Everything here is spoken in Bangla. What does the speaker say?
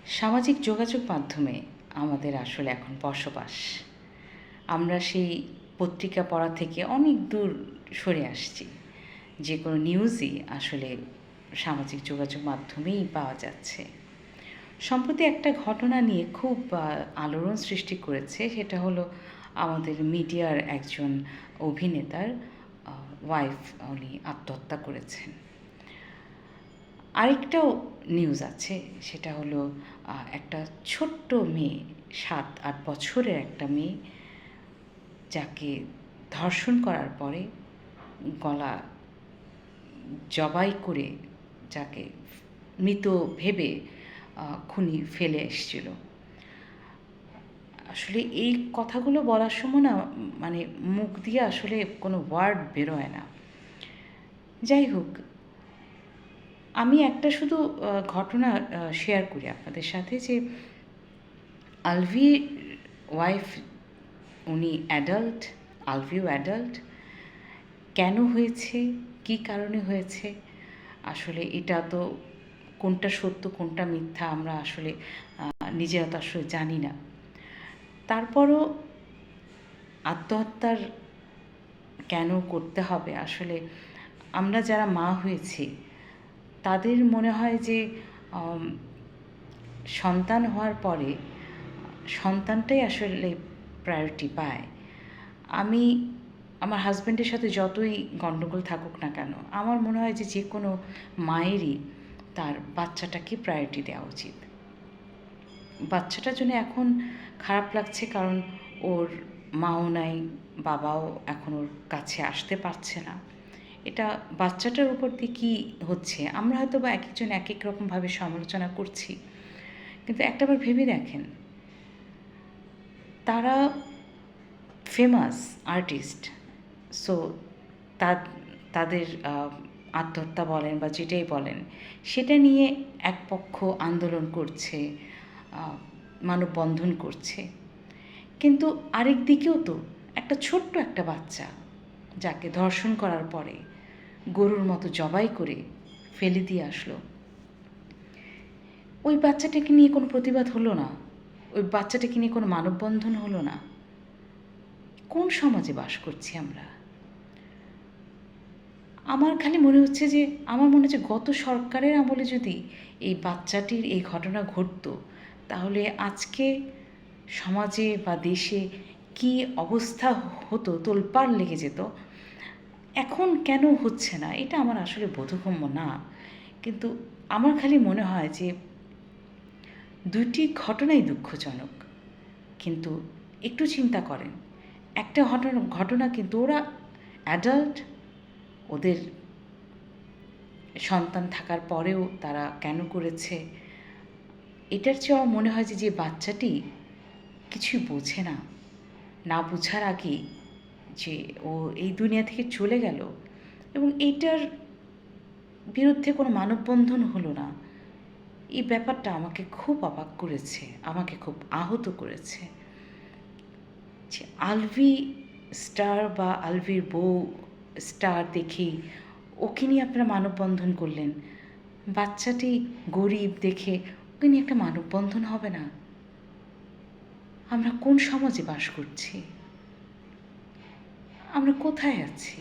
সামাজিক যোগাযোগ মাধ্যমে আমাদের আসলে এখন বসবাস। আমরা সেই পত্রিকা পড়া থেকে অনেক দূর সরে আসছি। যে কোনো নিউজই আসলে সামাজিক যোগাযোগ মাধ্যমেই পাওয়া যাচ্ছে। সম্প্রতি একটা ঘটনা নিয়ে খুব আলোড়ন সৃষ্টি করেছে, সেটা হলো আমাদের মিডিয়ার একজন অভিনেতার ওয়াইফ উনি আত্মহত্যা করেছেন। আরেকটাও নিউজ আছে, সেটা হলো একটা ছোট্ট মেয়ে, 7-8 বছরের একটা মেয়ে, যাকে ধর্ষণ করার পরে গলা জবাই করে যাকে মৃত ভেবে খুনি ফেলে এসেছিল। আসলে এই কথাগুলো বলার সময় না, মানে মুখ দিয়ে আসলে কোনো ওয়ার্ড বেরোয় না। যাই হোক, আমি একটা শুধু ঘটনা শেয়ার করি আপনাদের সাথে, যে আলভি ওয়াইফ, উনি অ্যাডাল্ট, আলভিও অ্যাডাল্ট। কেন হয়েছে, কী কারণে হয়েছে, আসলে এটা তো কোনটা সত্য কোনটা মিথ্যা আমরা আসলে নিজেরা তো আসলে জানি না। তারপরও আত্মহত্যার কেন করতে হবে, আসলে আমরা যারা মা হয়েছি তাদের মনে হয় যে সন্তান হওয়ার পরে সন্তানটাই আসলে প্রায়োরিটি পায়। আমি আমার হাজব্যান্ডের সাথে যতই গণ্ডগোল থাকুক না কেন, আমার মনে হয় যে যে কোনো মায়েরই তার বাচ্চাটাকে প্রায়োরিটি দেওয়া উচিত। বাচ্চাটার জন্য এখন খারাপ লাগছে, কারণ ওর মাও নাই, বাবাও এখন ওর কাছে আসতে পারছে না। এটা বাচ্চাটার উপর দিয়ে কী হচ্ছে, আমরা হয়তো বা এক একজন এক এক রকমভাবে সমালোচনা করছি, কিন্তু একটাবার ভেবে দেখেন, তারা ফেমাস আর্টিস্ট, সো তাদের আত্মহত্যা বলেন বা যেটাই বলেন, সেটা নিয়ে এক পক্ষ আন্দোলন করছে, মানববন্ধন করছে, কিন্তু আরেক দিকেও তো একটা ছোট্ট একটা বাচ্চা যাকে ধর্ষণ করার পরে গরুর মতো জবাই করে ফেলে দিয়ে আসলো, ওই বাচ্চাটাকে নিয়ে কোনো প্রতিবাদ হলো না, ওই বাচ্চাটাকে নিয়ে কোনো মানববন্ধন হলো না। কোন সমাজে বাস করছি আমরা? আমার খালি মনে হচ্ছে যে, আমার মনে হচ্ছে গত সরকারের আমলে যদি এই বাচ্চাটির এই ঘটনা ঘটতো, তাহলে আজকে সমাজে বা দেশে কি অবস্থা হতো, তোলপাড় লেগে যেত। এখন কেন হচ্ছে না, এটা আমার আসলে বোধগম্য না। কিন্তু আমার খালি মনে হয় যে দুটি ঘটনাই দুঃখজনক, কিন্তু একটু চিন্তা করেন, একটা ঘটনা কিন্তু ওরা অ্যাডাল্ট, ওদের সন্তান থাকার পরেও তারা কেন করেছে, এটার চেয়েও মনে হয় যে বাচ্চাটি কিছুই বোঝে না, না বোঝার আগেই যে ও এই দুনিয়া থেকে চলে গেল, এবং এইটার বিরুদ্ধে কোনো মানববন্ধন হলো না। এই ব্যাপারটা আমাকে খুব অবাক করেছে, আমাকে খুব আহত করেছে যে আলভি স্টার বা আলভির বউ স্টার দেখেই ওকে নিয়ে আপনারা মানববন্ধন করলেন, বাচ্চাটি গরিব দেখে ওকে নিয়ে একটা মানববন্ধন হবে না? আমরা কোন সমাজে বাস করছি? আমরা কোথায় আছি?